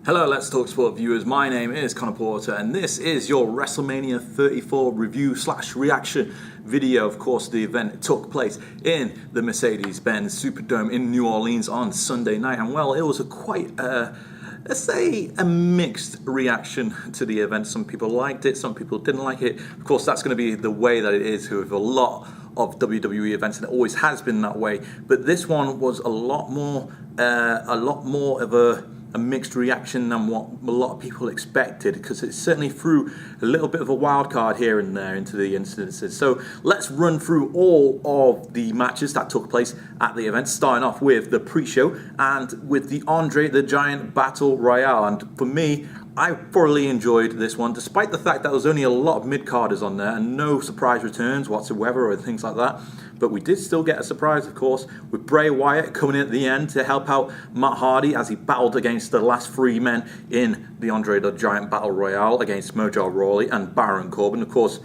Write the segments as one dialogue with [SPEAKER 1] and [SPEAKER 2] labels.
[SPEAKER 1] Hello, Let's Talk Sport viewers. My name is Conor Porter, and this is your WrestleMania 34 review/reaction video. Of course, the event took place in the Mercedes-Benz Superdome in New Orleans on Sunday night, and well, it was let's say a mixed reaction to the event. Some people liked it, some people didn't like it. Of course, that's going to be the way that it is with a lot of WWE events, and it always has been that way. But this one was a lot more of a mixed reaction than what a lot of people expected, because it certainly threw a little bit of a wild card here and there into the incidences. So let's run through all of the matches that took place at the event, starting off with the pre-show and with the Andre the Giant Battle Royale. And for me, I thoroughly enjoyed this one, despite the fact that there was only a lot of mid-carders on there and no surprise returns whatsoever or things like that. But we did still get a surprise, of course, with Bray Wyatt coming in at the end to help out Matt Hardy as he battled against the last three men in the Andre the Giant Battle Royale against Mojo Rawley and Baron Corbin. Of course,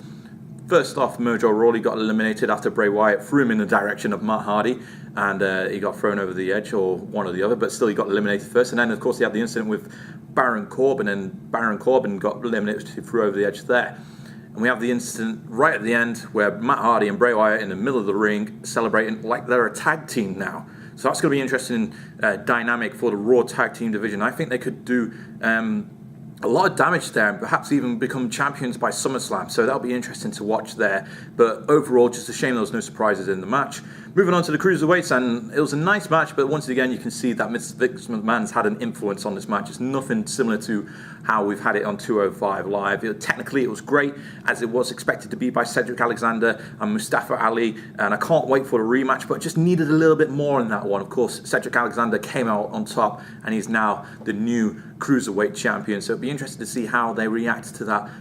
[SPEAKER 1] first off, Mojo Rawley got eliminated after Bray Wyatt threw him in the direction of Matt Hardy, and he got thrown over the edge, or one or the other, but still he got eliminated first. And then, of course, he had the incident with Baron Corbin, and Baron Corbin got eliminated, he threw over the edge there. And we have the incident right at the end where Matt Hardy and Bray Wyatt in the middle of the ring celebrating like they're a tag team now. So that's going to be interesting dynamic for the Raw Tag Team division. I think they could do a lot of damage there and perhaps even become champions by SummerSlam. So that'll be interesting to watch there. But overall, just a shame there was no surprises in the match. Moving on to the Cruiserweights, and it was a nice match, but once again, you can see that Vince McMahon's had an influence on this match. It's nothing similar to how we've had it on 205 Live. Technically, it was great, as it was expected to be by Cedric Alexander and Mustafa Ali, and I can't wait for the rematch, but just needed a little bit more in that one. Of course, Cedric Alexander came out on top, and he's now the new Cruiserweight champion, so it'll be interesting to see how they react to that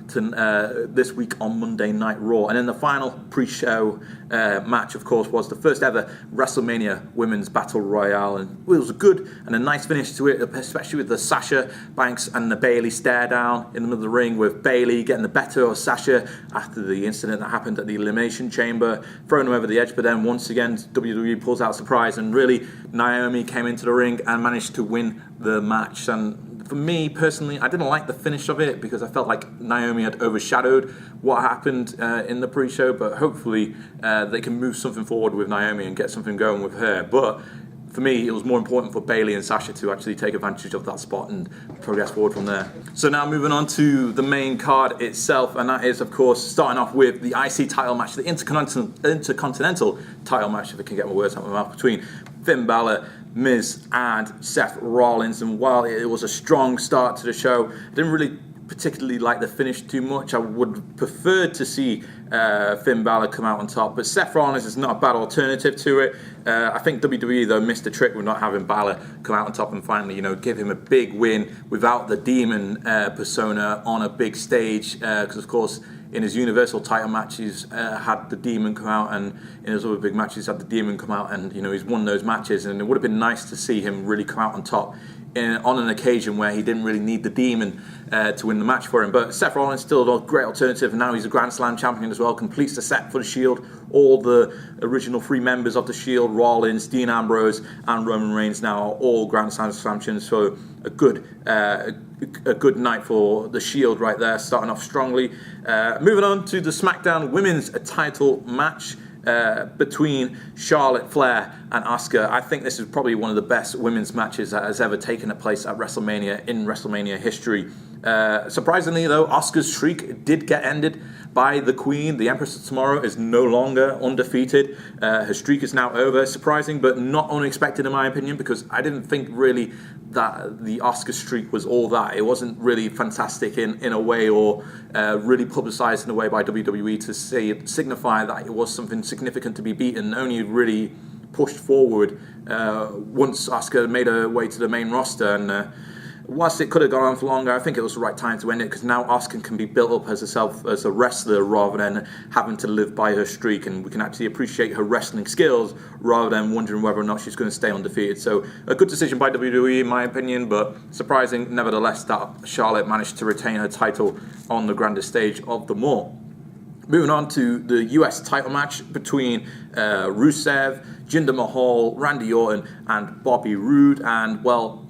[SPEAKER 1] this week on Monday Night Raw. And then the final pre-show match, of course, was the first ever WrestleMania Women's Battle Royale, and it was a good and a nice finish to it, especially with the Sasha Banks and the Bayley stare down in the middle of the ring, with Bayley getting the better of Sasha after the incident that happened at the Elimination Chamber, throwing him over the edge. But then once again, WWE pulls out a surprise, and really Naomi came into the ring and managed to win the match. And for me personally, I didn't like the finish of it because I felt like Naomi had overshadowed what happened in the pre-show, but hopefully they can move something forward with Naomi and get something going with her. But for me, it was more important for Bayley and Sasha to actually take advantage of that spot and progress forward from there. So now moving on to the main card itself, and that is, of course, starting off with the IC title match, the Intercontinental title match, if I can get my words out of my mouth, between Finn Balor, Miz, and Seth Rollins. And while it was a strong start to the show, I didn't really particularly like the finish too much. I would prefer to see Finn Balor come out on top, but Seth Rollins is not a bad alternative to it. I think WWE, though, missed the trick with not having Balor come out on top and finally, give him a big win without the Demon persona on a big stage, because, of course, in his Universal title matches, had the Demon come out, and in his other big matches, had the Demon come out, and he's won those matches. And it would have been nice to see him really come out on top on an occasion where he didn't really need the Demon to win the match for him. But Seth Rollins still a great alternative, and now he's a Grand Slam champion as well. Completes the set for the Shield. All the original three members of the Shield, Rollins, Dean Ambrose, and Roman Reigns, now are all Grand Slam champions. So a good night for the Shield right there, starting off strongly. Moving on to the SmackDown Women's title match between Charlotte Flair and Asuka. I think this is probably one of the best women's matches that has ever taken place at WrestleMania in WrestleMania history. Surprisingly, though, Asuka's streak did get ended by the Queen. The Empress of Tomorrow is no longer undefeated. Her streak is now over. Surprising, but not unexpected in my opinion, because I didn't think really that the Asuka streak was all that. It wasn't really fantastic in a way, or really publicized in a way by WWE to signify that it was something significant to be beaten. Only really pushed forward once Asuka made her way to the main roster, and whilst it could have gone on for longer, I think it was the right time to end it, because now Asuka can be built up as a wrestler rather than having to live by her streak, and we can actually appreciate her wrestling skills rather than wondering whether or not she's going to stay undefeated. So a good decision by WWE in my opinion, but surprising nevertheless that Charlotte managed to retain her title on the grandest stage of them all. Moving on to the US title match between Rusev, Jinder Mahal, Randy Orton, and Bobby Roode. And, well,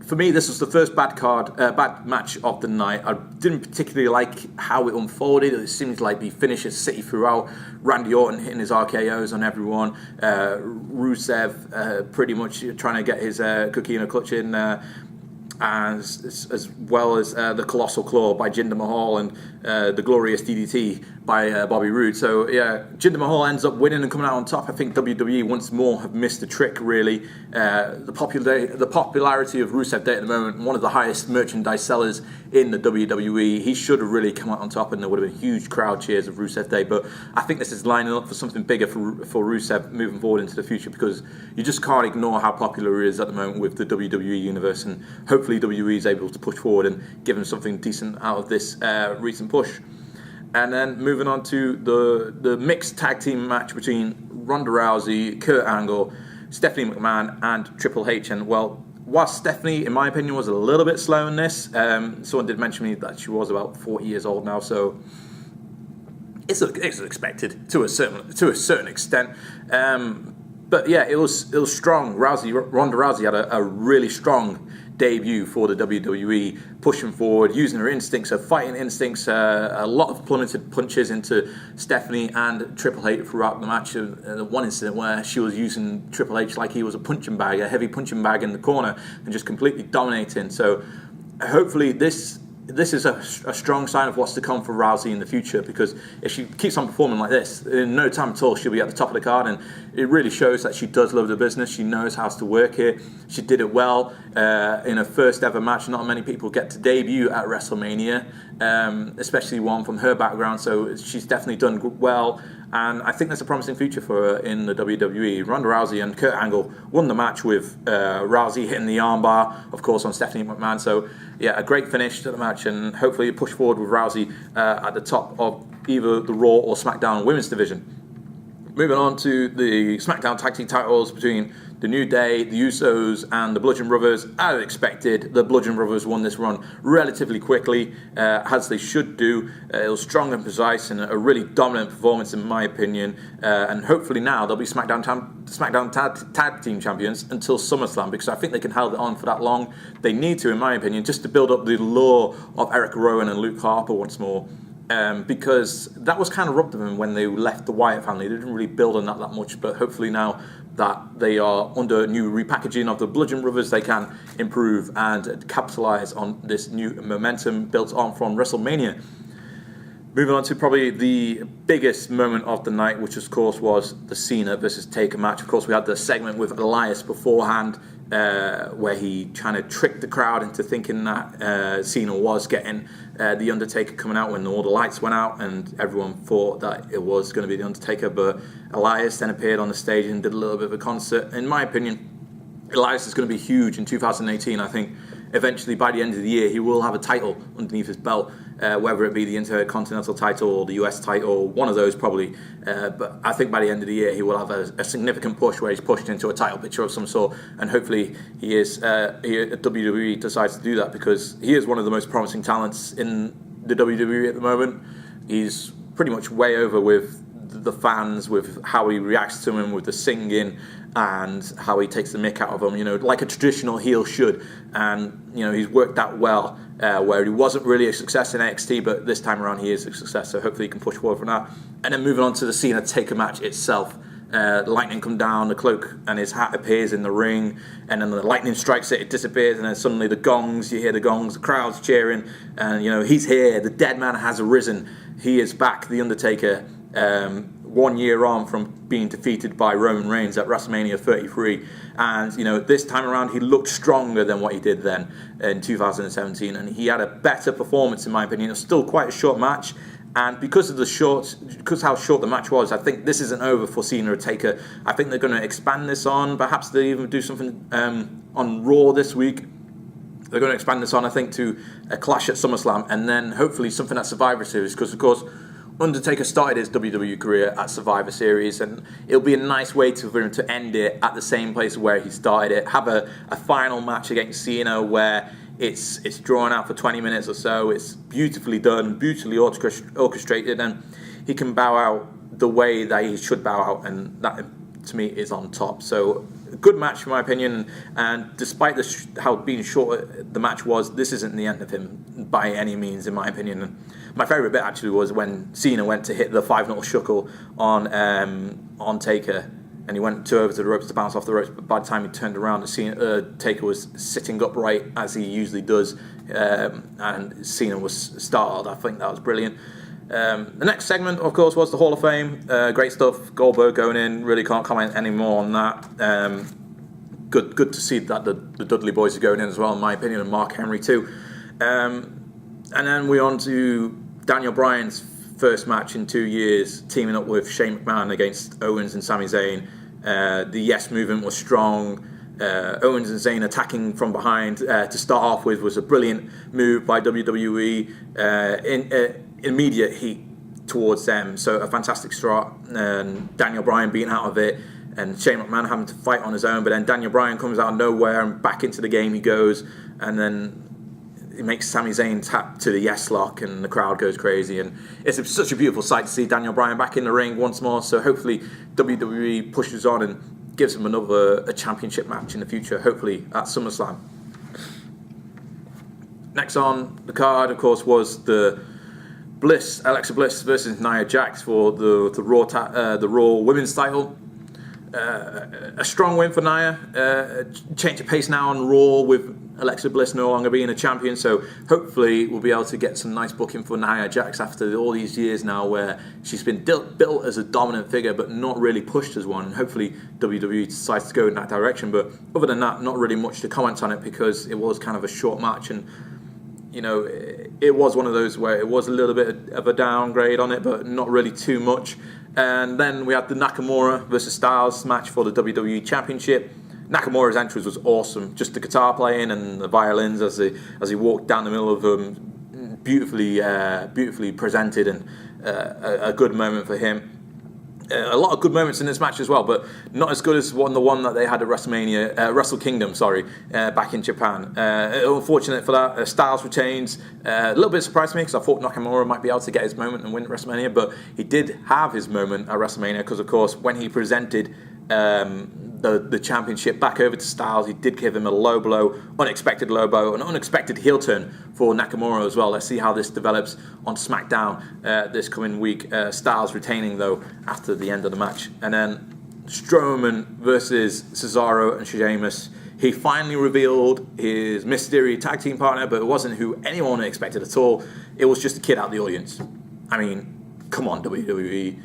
[SPEAKER 1] for me, this was the first bad match of the night. I didn't particularly like how it unfolded. It seemed like the finish is city throughout. Randy Orton hitting his RKO's on everyone. Rusev pretty much trying to get his cookie in a clutch in, as well as the Colossal Claw by Jinder Mahal and the Glorious DDT by Bobby Roode. So yeah, Jinder Mahal ends up winning and coming out on top. I think WWE once more have missed the trick, really. The popularity of Rusev Day at the moment, one of the highest merchandise sellers in the WWE. He should have really come out on top, and there would have been huge crowd cheers of Rusev Day. But I think this is lining up for something bigger for Rusev moving forward into the future, because you just can't ignore how popular he is at the moment with the WWE universe, and hopefully WWE is able to push forward and give him something decent out of this recent push. And then moving on to the mixed tag team match between Ronda Rousey, Kurt Angle, Stephanie McMahon, and Triple H. And well, whilst Stephanie, in my opinion, was a little bit slow in this, someone did mention to me that she was about 40 years old now, so it's expected to a certain extent. But yeah, it was strong. Ronda Rousey had a really strong debut for the WWE, pushing forward, using her instincts, her fighting instincts, a lot of plummeted punches into Stephanie and Triple H throughout the match. One incident where she was using Triple H like he was a punching bag, a heavy punching bag in the corner, and just completely dominating. So hopefully this is a strong sign of what's to come for Rousey in the future, because if she keeps on performing like this, in no time at all she'll be at the top of the card, and it really shows that she does love the business. She knows how to work it. She did it well in her first ever match. Not many people get to debut at WrestleMania, especially one from her background, so she's definitely done well, and I think there's a promising future for her in the WWE. Ronda Rousey and Kurt Angle won the match with Rousey hitting the armbar, of course, on Stephanie McMahon. So yeah, a great finish to the match, and hopefully push forward with Rousey at the top of either the Raw or SmackDown women's division. Moving on to the SmackDown Tag Team titles between the New Day, the Usos, and the Bludgeon Brothers. As expected, the Bludgeon Brothers won this run relatively quickly, as they should do. It was strong and precise, and a really dominant performance, in my opinion. And hopefully now they'll be SmackDown Tag Team champions until SummerSlam, because I think they can hold it on for that long. They need to, in my opinion, just to build up the lore of Eric Rowan and Luke Harper once more. Because that was kind of robbed of them when they left the Wyatt family. They didn't really build on that much, but hopefully now that they are under new repackaging of the Bludgeon Brothers, they can improve and capitalise on this new momentum built on from WrestleMania. Moving on to probably the biggest moment of the night, which of course was the Cena versus Taker match. Of course, we had the segment with Elias beforehand, where he kind of tricked the crowd into thinking that Cena was getting the Undertaker coming out when all the lights went out, and everyone thought that it was going to be the Undertaker. But Elias then appeared on the stage and did a little bit of a concert. In my opinion, Elias is going to be huge in 2018. I think eventually by the end of the year he will have a title underneath his belt, whether it be the Intercontinental title or the US title, one of those probably. But I think by the end of the year he will have a significant push where he's pushed into a title picture of some sort, and hopefully WWE decides to do that, because he is one of the most promising talents in the WWE at the moment. He's pretty much way over with the fans, with how he reacts to him, with the singing, and how he takes the mick out of them, like a traditional heel should. And, he's worked that well, where he wasn't really a success in NXT, but this time around he is a success, so hopefully he can push forward from that. And then moving on to the Cena Taker match itself. Lightning come down, the cloak and his hat appears in the ring, and then the lightning strikes it disappears, and then suddenly the gongs, you hear the gongs, the crowd's cheering, and, he's here, the dead man has arisen, he is back, the Undertaker, 1 year on from being defeated by Roman Reigns at WrestleMania 33. And, this time around he looked stronger than what he did then in 2017. And he had a better performance, in my opinion. It was still quite a short match. And because how short the match was, I think this isn't over for Cena or Taker. I think they're going to expand this on. Perhaps they even do something on Raw this week. They're going to expand this on, I think, to a clash at SummerSlam. And then hopefully something at Survivor Series. Because, of course, Undertaker started his WWE career at Survivor Series, and it'll be a nice way for him to end it at the same place where he started it. Have a final match against Cena where it's drawn out for 20 minutes or so. It's beautifully done, beautifully orchestrated, and he can bow out the way that he should bow out, and that to me is on top. So good match in my opinion, and despite how being short the match was, this isn't the end of him by any means, in my opinion. And my favourite bit actually was when Cena went to hit the 5-0 shuckle on Taker, and he went over to the ropes to bounce off the ropes, but by the time he turned around, Taker was sitting upright as he usually does, and Cena was startled. I think that was brilliant. The next segment, of course, was the Hall of Fame. Great stuff. Goldberg going in. Really can't comment any more on that. Good to see that the Dudley boys are going in as well, in my opinion, and Mark Henry too. And then we're on to Daniel Bryan's first match in 2 years, teaming up with Shane McMahon against Owens and Sami Zayn. The Yes movement was strong. Owens and Zayn attacking from behind to start off with was a brilliant move by WWE. Immediate heat towards them, so a fantastic start, and Daniel Bryan being out of it, and Shane McMahon having to fight on his own, but then Daniel Bryan comes out of nowhere and back into the game he goes, and then he makes Sami Zayn tap to the Yes lock, and the crowd goes crazy, and it's such a beautiful sight to see Daniel Bryan back in the ring once more. So hopefully WWE pushes on and gives him a championship match in the future, hopefully at SummerSlam. Next on the card, of course, was the Alexa Bliss versus Nia Jax for the Raw Women's title. A strong win for Nia. Change of pace now on Raw with Alexa Bliss no longer being a champion. So hopefully we'll be able to get some nice booking for Nia Jax after all these years now, where she's been built as a dominant figure but not really pushed as one. And hopefully WWE decides to go in that direction. But other than that, not really much to comment on it, because it was kind of a short match, and you know, it was one of those where it was a little bit of a downgrade on it, but not really too much. And then we had the Nakamura versus Styles match for the WWE Championship. Nakamura's entrance was awesome, just the guitar playing and the violins as he walked down the middle of them, beautifully presented, and a good moment for him. A lot of good moments in this match as well, but not as good as the one that they had at WrestleMania, Wrestle Kingdom, back in Japan. Unfortunate for that. Styles retains. A little bit surprised me, because I thought Nakamura might be able to get his moment and win at WrestleMania, but he did have his moment at WrestleMania, because of course when he presented the championship back over to Styles, he did give him a low blow, unexpected low blow, an unexpected heel turn for Nakamura as well. Let's see how this develops on SmackDown this coming week. Styles retaining though after the end of the match. And then Strowman versus Cesaro and Sheamus. He finally revealed his Mystery tag team partner, but it wasn't who anyone expected at all. It was just a kid out of the audience. I mean, come on, WWE.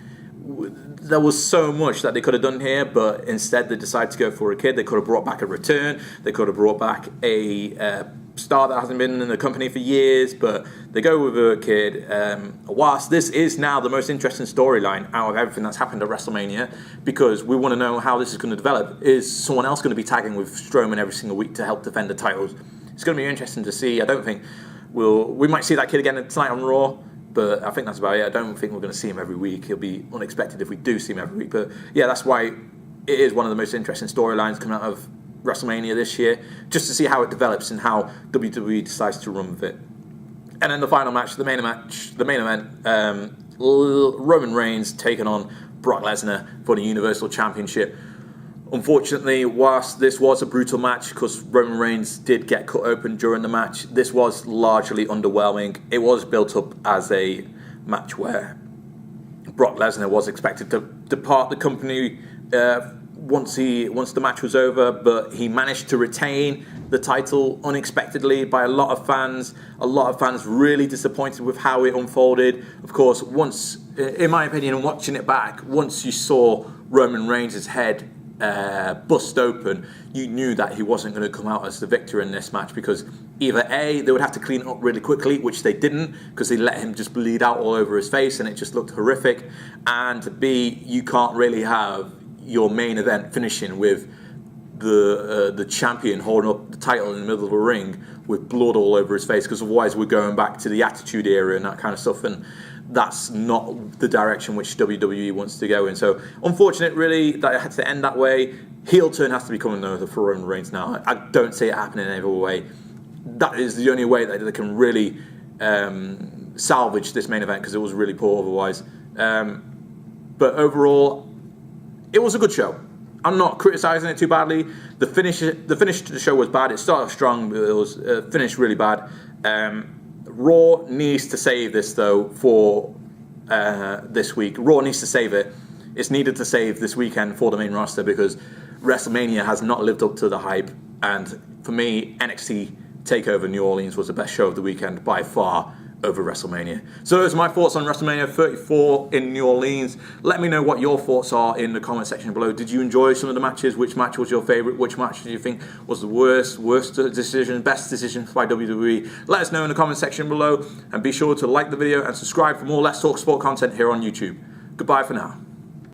[SPEAKER 1] There was so much that they could have done here, but instead they decided to go for a kid. They could have brought back a return. They could have brought back a star that hasn't been in the company for years, but they go with a kid. Whilst this is now the most interesting storyline out of everything that's happened at WrestleMania, because we want to know how this is going to develop. Is someone else going to be tagging with Strowman every single week to help defend the titles? It's going to be interesting to see. I don't think we might see that kid again tonight on Raw, but I think that's about it. I don't think we're going to see him every week. He'll be unexpected if we do see him every week. But yeah, that's why it is one of the most interesting storylines coming out of WrestleMania this year, just to see how it develops and how WWE decides to run with it. And then the final match, the main event, Roman Reigns taking on Brock Lesnar for the Universal Championship. Unfortunately, whilst this was a brutal match, because Roman Reigns did get cut open during the match, this was largely underwhelming. It was built up as a match where Brock Lesnar was expected to depart the company once the match was over, but he managed to retain the title unexpectedly by a lot of fans. A lot of fans really disappointed with how it unfolded. Of course, once, in my opinion, watching it back, once you saw Roman Reigns' head bust open, you knew that he wasn't going to come out as the victor in this match, because either A, they would have to clean it up really quickly, which they didn't, because they let him just bleed out all over his face and it just looked horrific, and B, you can't really have your main event finishing with the champion holding up the title in the middle of the ring with blood all over his face, because otherwise we're going back to the Attitude Era and that kind of stuff, and that's not the direction which WWE wants to go in. So unfortunate really that it had to end that way. Heel turn has to be coming over for Roman Reigns now. I don't see it happening any other way. That is the only way that they can really salvage this main event, because it was really poor otherwise. But overall, it was a good show. I'm not criticizing it too badly. The finish to the show was bad. It started strong, but it was finished really bad. Raw needs to save this though for this week. Raw needs to save it. It's needed to save this weekend for the main roster because WrestleMania has not lived up to the hype. And for me, NXT TakeOver New Orleans was the best show of the weekend by far over WrestleMania. So those are my thoughts on WrestleMania 34 in New Orleans. Let me know what your thoughts are in the comment section below. Did you enjoy some of the matches? Which match was your favorite? Which match do you think was the worst decision, best decision by WWE? Let us know in the comment section below, and be sure to like the video and subscribe for more Let's Talk Sport content here on YouTube. Goodbye for now.